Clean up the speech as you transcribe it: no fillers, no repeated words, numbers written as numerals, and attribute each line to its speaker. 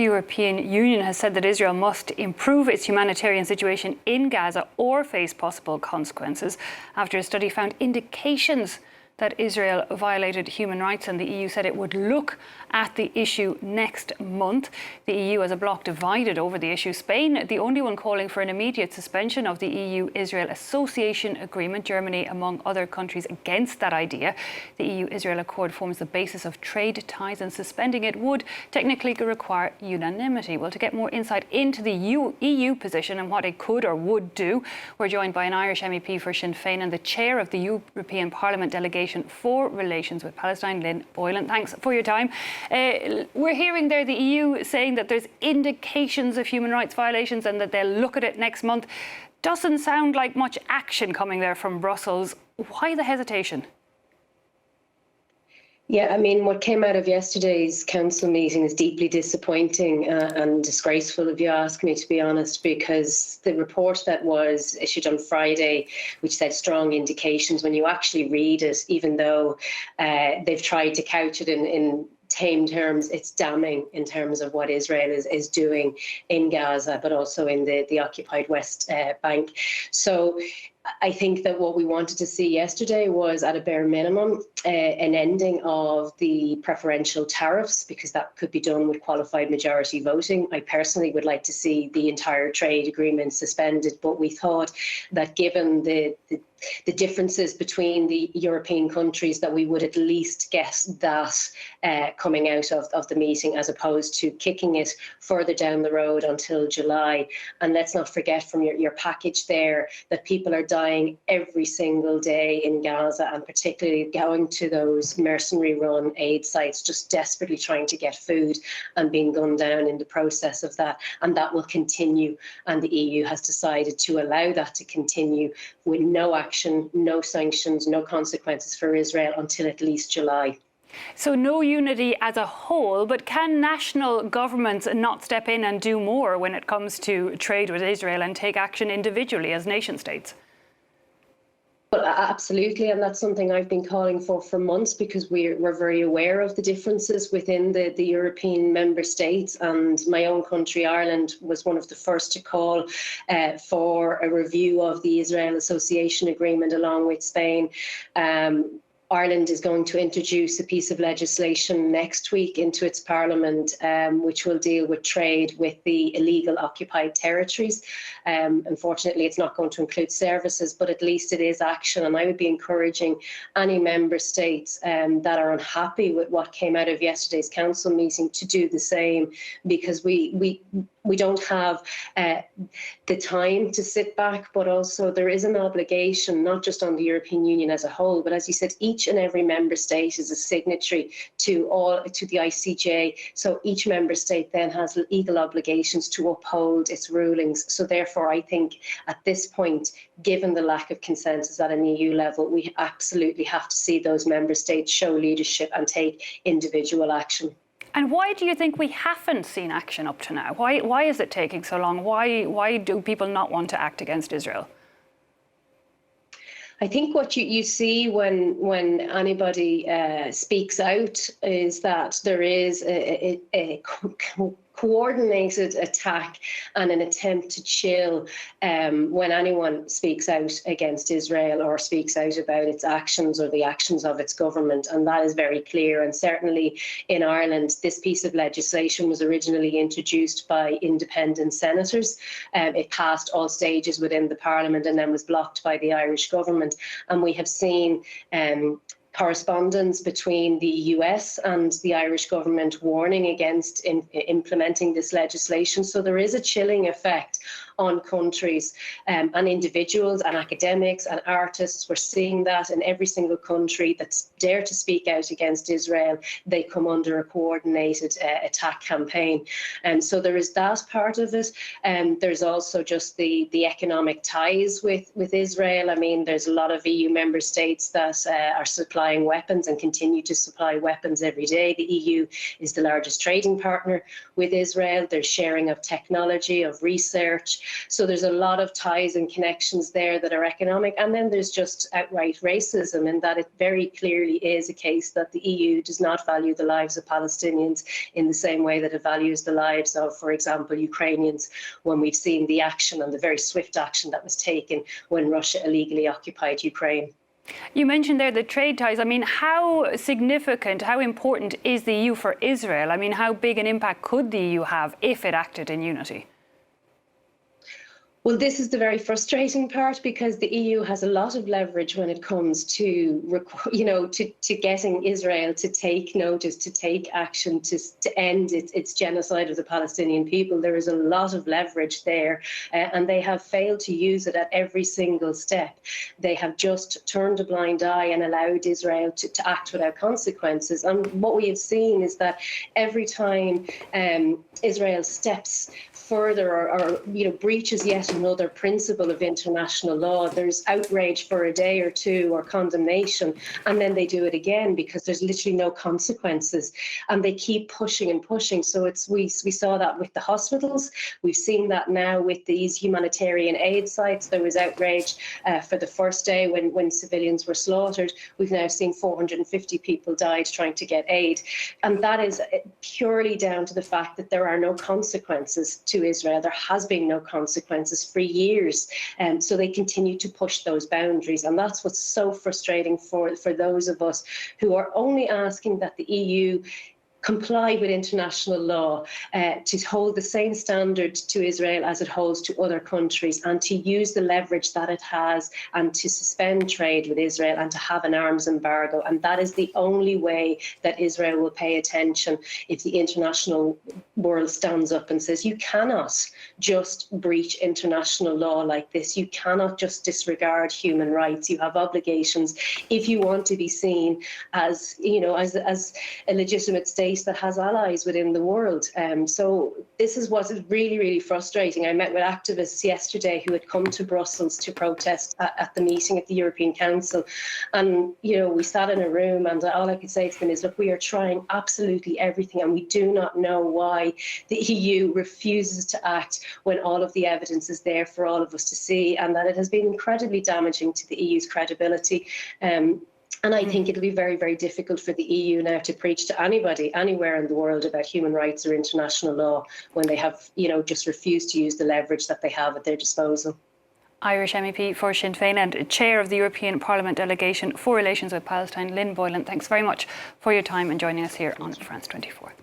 Speaker 1: The European Union has said that Israel must improve its humanitarian situation in Gaza or face possible consequences after a study found indications that Israel violated human rights, and the EU said it would look at the issue next month. The EU as a bloc divided over the issue. Spain, the only one calling for an immediate suspension of the EU-Israel Association Agreement. Germany, among other countries, against that idea. The EU-Israel Accord forms the basis of trade ties, and suspending it would technically require unanimity. Well, to get more insight into the EU position and what it could or would do, we're joined by an Irish MEP for Sinn Féin and the chair of the European Parliament Delegation for Relations with Palestine, Lynn Boylan. Thanks for your time. We're hearing there the EU saying that there's indications of human rights violations and that they'll look at it next month. Doesn't sound like much action coming there from Brussels. Why the hesitation?
Speaker 2: Yeah, I mean, what came out of yesterday's council meeting is deeply disappointing and disgraceful, if you ask me, to be honest, because the report that was issued on Friday, which said strong indications, when you actually read it, even though they've tried to couch it in tame terms, it's damning in terms of what Israel is doing in Gaza, but also in the occupied West Bank. So I think that what we wanted to see yesterday was, at a bare minimum, an ending of the preferential tariffs, because that could be done with qualified majority voting. I personally would like to see the entire trade agreement suspended, but we thought that given the differences between the European countries, that we would at least get that coming out of the meeting, as opposed to kicking it further down the road until July. And let's not forget from your package there that people are dying every single day in Gaza, and particularly going to those mercenary-run aid sites, just desperately trying to get food and being gunned down in the process of that. And that will continue. And the EU has decided to allow that to continue with no action, no sanctions, no consequences for Israel until at least July.
Speaker 1: So no unity as a whole, but can national governments not step in and do more when it comes to trade with Israel and take action individually as nation states?
Speaker 2: Well, absolutely, and that's something I've been calling for months, because we're very aware of the differences within the European member states, and my own country, Ireland, was one of the first to call for a review of the Israel Association Agreement along with Spain. Ireland is going to introduce a piece of legislation next week into its parliament, which will deal with trade with the illegal occupied territories. Unfortunately, it's not going to include services, but at least it is action. And I would be encouraging any member states that are unhappy with what came out of yesterday's council meeting to do the same, because we don't have the time to sit back, but also there is an obligation, not just on the European Union as a whole, but as you said, each and every member state is a signatory to the ICJ. So each member state then has legal obligations to uphold its rulings. So therefore, I think at this point, given the lack of consensus at an EU level, we absolutely have to see those member states show leadership and take individual action.
Speaker 1: And why do you think we haven't seen action up to now? Why is it taking so long? Why do people not want to act against Israel?
Speaker 2: I think what you see when anybody speaks out is that there is a coordinated attack and an attempt to chill when anyone speaks out against Israel or speaks out about its actions or the actions of its government. And that is very clear. And certainly in Ireland, this piece of legislation was originally introduced by independent senators. It passed all stages within the parliament and then was blocked by the Irish government. And we have seen correspondence between the US and the Irish government warning against implementing this legislation. So there is a chilling effect on countries and individuals and academics and artists. We're seeing that in every single country that's dared to speak out against Israel, they come under a coordinated attack campaign. And so there is that part of it. There's also just the economic ties with Israel. I mean, there's a lot of EU member states that are supplying weapons and continue to supply weapons every day. The EU is the largest trading partner with Israel. There's sharing of technology, of research. So there's a lot of ties and connections there that are economic. And then there's just outright racism, in that it very clearly is a case that the EU does not value the lives of Palestinians in the same way that it values the lives of, for example, Ukrainians, when we've seen the action and the very swift action that was taken when Russia illegally occupied Ukraine.
Speaker 1: You mentioned there the trade ties. I mean, how significant, how important is the EU for Israel? I mean, how big an impact could the EU have if it acted in unity?
Speaker 2: Well, this is the very frustrating part, because the EU has a lot of leverage when it comes to, to getting Israel to take notice, to take action, to end its genocide of the Palestinian people. There is a lot of leverage there, and they have failed to use it at every single step. They have just turned a blind eye and allowed Israel to act without consequences. And what we have seen is that every time Israel steps further or breaches yet another principle of international law, there's outrage for a day or two or condemnation, and then they do it again because there's literally no consequences, and they keep pushing and pushing. So we saw that with the hospitals. We've seen that now with these humanitarian aid sites. There was outrage for the first day when civilians were slaughtered. We've now seen 450 people died trying to get aid, and that is purely down to the fact that there are no consequences to Israel. There has been no consequences for years, and so they continue to push those boundaries, and that's what's so frustrating for those of us who are only asking that the EU comply with international law, to hold the same standard to Israel as it holds to other countries, and to use the leverage that it has, and to suspend trade with Israel, and to have an arms embargo. And that is the only way that Israel will pay attention, if the international world stands up and says, you cannot just breach international law like this. You cannot just disregard human rights. You have obligations if you want to be seen as, as a legitimate state that has allies within the world. So this is what is really, really frustrating. I met with activists yesterday who had come to Brussels to protest at the meeting at the European Council. And, we sat in a room, and all I could say to them is, look, we are trying absolutely everything, and we do not know why the EU refuses to act when all of the evidence is there for all of us to see, and that it has been incredibly damaging to the EU's credibility. And I think it'll be very, very difficult for the EU now to preach to anybody, anywhere in the world, about human rights or international law when they have, just refused to use the leverage that they have at their disposal.
Speaker 1: Irish MEP for Sinn Féin and Chair of the European Parliament Delegation for Relations with Palestine, Lynn Boylan, thanks very much for your time and joining us here on France 24.